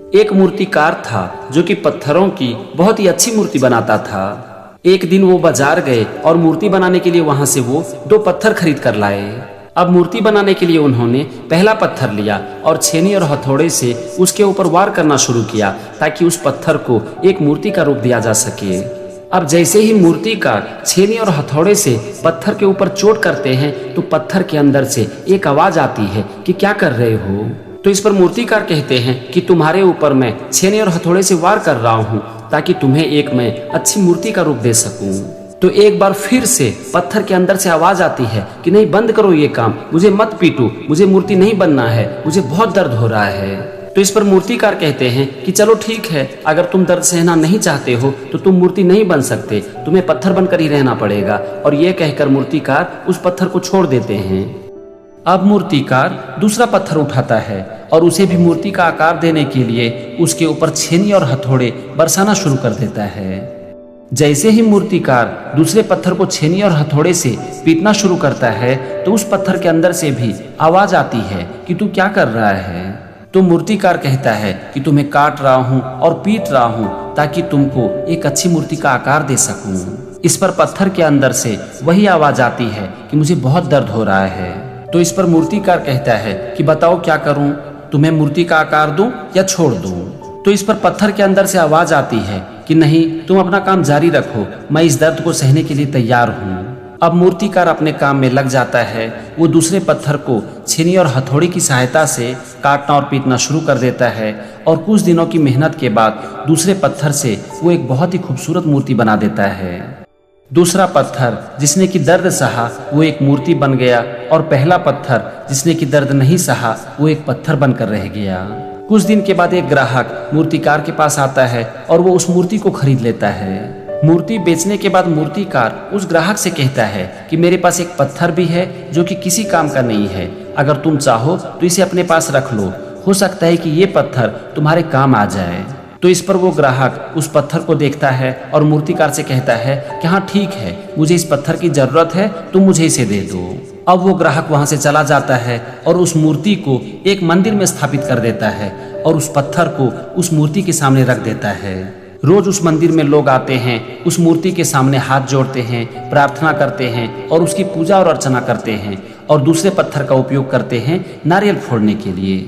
एक मूर्तिकार था जो कि पत्थरों की बहुत ही अच्छी मूर्ति बनाता था। एक दिन वो बाजार गए और मूर्ति बनाने के लिए वहां से वो 2 पत्थर खरीद कर लाए। अब मूर्ति बनाने के लिए उन्होंने पहला पत्थर लिया और छेनी और हथौड़े से उसके ऊपर वार करना शुरू किया ताकि उस पत्थर को एक मूर्ति का रूप दिया जा सके। अब जैसे ही मूर्तिकार छेनी और हथौड़े से पत्थर के ऊपर चोट करते हैं तो पत्थर के अंदर से एक आवाज आती है कि क्या कर रहे हो। तो इस पर मूर्तिकार कहते हैं कि तुम्हारे ऊपर मैं छेनी और हथौड़े से वार कर रहा हूँ ताकि तुम्हें एक मैं अच्छी मूर्ति का रूप दे सकूं। तो एक बार फिर से पत्थर के अंदर से आवाज आती है कि नहीं, बंद करो ये काम, मुझे मत पीटो, मुझे मूर्ति नहीं बनना है, मुझे बहुत दर्द हो रहा है। तो इस पर मूर्तिकार कहते हैं कि चलो ठीक है, अगर तुम दर्द सहना नहीं चाहते हो तो तुम मूर्ति नहीं बन सकते, तुम्हें पत्थर बनकर ही रहना पड़ेगा। और ये कहकर मूर्तिकार उस पत्थर को छोड़ देते हैं। अब मूर्तिकार दूसरा पत्थर उठाता है और उसे भी मूर्ति का आकार देने के लिए उसके ऊपर छेनी और हथौड़े बरसाना शुरू कर देता है। जैसे ही मूर्तिकार दूसरे पत्थर को छेनी और हथौड़े से पीटना शुरू करता है तो उस पत्थर के अंदर से भी आवाज आती है कि तू क्या कर रहा है। तो मूर्तिकार कहता है कि तुम्हें काट रहा हूँ और पीट रहा हूँ ताकि तुमको एक अच्छी मूर्ति का आकार दे सकूं। इस पर पत्थर के अंदर से वही आवाज आती है कि मुझे बहुत दर्द हो रहा है। तो इस पर मूर्तिकार कहता है कि बताओ क्या करूं, तुम्हें मूर्ति का आकार दूं या छोड़ दूं। तो इस पर पत्थर के अंदर से आवाज आती है कि नहीं, तुम अपना काम जारी रखो, मैं इस दर्द को सहने के लिए तैयार हूं। अब मूर्तिकार अपने काम में लग जाता है। वो दूसरे पत्थर को छेनी और हथौड़ी की सहायता से काटना और पीटना शुरू कर देता है और कुछ दिनों की मेहनत के बाद दूसरे पत्थर से वो एक बहुत ही खूबसूरत मूर्ति बना देता है। दूसरा पत्थर जिसने की दर्द सहा वो एक मूर्ति बन गया और पहला पत्थर जिसने की दर्द नहीं सहा वो एक पत्थर बनकर रह गया। कुछ दिन के बाद एक ग्राहक मूर्तिकार के पास आता है और वो उस मूर्ति को खरीद लेता है। मूर्ति बेचने के बाद मूर्तिकार उस ग्राहक से कहता है कि मेरे पास एक पत्थर भी है जो कि किसी काम का नहीं है, अगर तुम चाहो तो इसे अपने पास रख लो, हो सकता है कि ये पत्थर तुम्हारे काम आ जाए। तो इस पर वो ग्राहक उस पत्थर को देखता है और मूर्तिकार से कहता है कि हाँ ठीक है, मुझे इस पत्थर की जरूरत है, तुम मुझे इसे दे दो। अब वो ग्राहक वहां से चला जाता है और उस मूर्ति को एक मंदिर में स्थापित कर देता है और उस पत्थर को उस मूर्ति के सामने रख देता है। रोज उस मंदिर में लोग आते हैं, उस मूर्ति के सामने हाथ जोड़ते हैं, प्रार्थना करते हैं और उसकी पूजा और अर्चना करते हैं और दूसरे पत्थर का उपयोग करते हैं नारियल फोड़ने के लिए।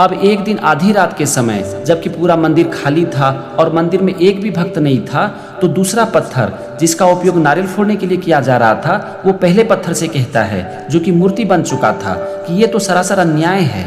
अब एक दिन आधी रात के समय जबकि पूरा मंदिर खाली था और मंदिर में एक भी भक्त नहीं था, तो दूसरा पत्थर जिसका उपयोग नारियल फोड़ने के लिए किया जा रहा था वो पहले पत्थर से कहता है जो कि मूर्ति बन चुका था कि ये तो सरासर अन्याय है।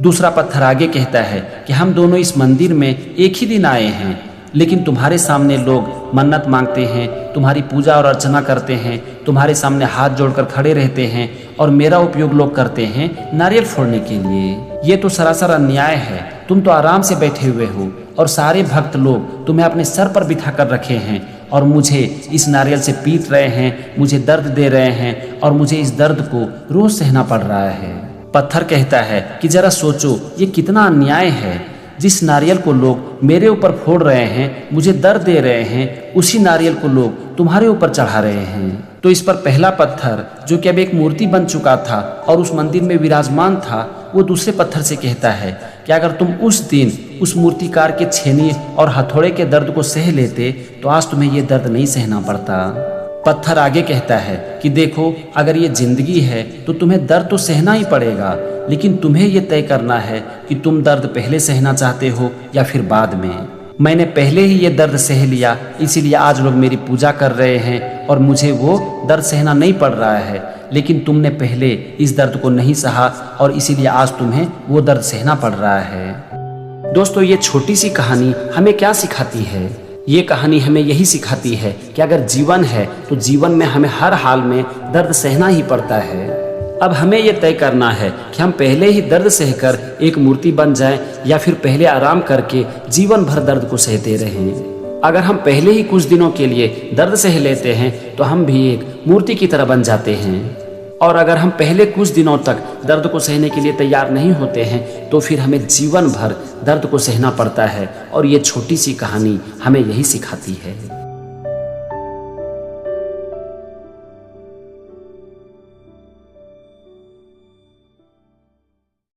दूसरा पत्थर आगे कहता है कि हम दोनों इस मंदिर में एक ही दिन आए हैं, लेकिन तुम्हारे सामने लोग मन्नत मांगते हैं, तुम्हारी पूजा और अर्चना करते हैं, तुम्हारे सामने हाथ जोड़कर खड़े रहते हैं और मेरा उपयोग लोग करते हैं नारियल फोड़ने के लिए। ये तो सरासर अन्याय है। तुम तो आराम से बैठे हुए हो और सारे भक्त लोग तुम्हें अपने सर पर बिठा कर रखे हैं और मुझे इस नारियल से पीट रहे हैं, मुझे दर्द दे रहे हैं और मुझे इस दर्द को रोज सहना पड़ रहा है। पत्थर कहता है कि जरा सोचो ये कितना अन्याय है, जिस नारियल को लोग मेरे ऊपर फोड़ रहे हैं, मुझे दर्द दे रहे हैं, उसी नारियल को लोग तुम्हारे ऊपर चढ़ा रहे हैं। तो इस पर पहला पत्थर जो कि अब एक मूर्ति बन चुका था और उस मंदिर में विराजमान था, वो दूसरे पत्थर से कहता है कि अगर तुम उस दिन उस मूर्तिकार के छेनी और हथौड़े के दर्द को सह लेते तो आज तुम्हें ये दर्द नहीं सहना पड़ता। पत्थर आगे कहता है कि देखो, अगर ये जिंदगी है तो तुम्हें दर्द तो सहना ही पड़ेगा, लेकिन तुम्हें ये तय करना है कि तुम दर्द पहले सहना चाहते हो या फिर बाद में। मैंने पहले ही ये दर्द सह लिया, इसीलिए आज लोग मेरी पूजा कर रहे हैं और मुझे वो दर्द सहना नहीं पड़ रहा है, लेकिन तुमने पहले इस दर्द को नहीं सहा और इसीलिए आज तुम्हें वो दर्द सहना पड़ रहा है। दोस्तों, ये छोटी सी कहानी हमें क्या सिखाती है? ये कहानी हमें यही सिखाती है कि अगर जीवन है तो जीवन में हमें हर हाल में दर्द सहना ही पड़ता है। अब हमें यह तय करना है कि हम पहले ही दर्द सहकर एक मूर्ति बन जाएं या फिर पहले आराम करके जीवन भर दर्द को सहते रहें। अगर हम पहले ही कुछ दिनों के लिए दर्द सह लेते हैं तो हम भी एक मूर्ति की तरह बन जाते हैं, और अगर हम पहले कुछ दिनों तक दर्द को सहने के लिए तैयार नहीं होते हैं तो फिर हमें जीवन भर दर्द को सहना पड़ता है। और ये छोटी सी कहानी हमें यही सिखाती है।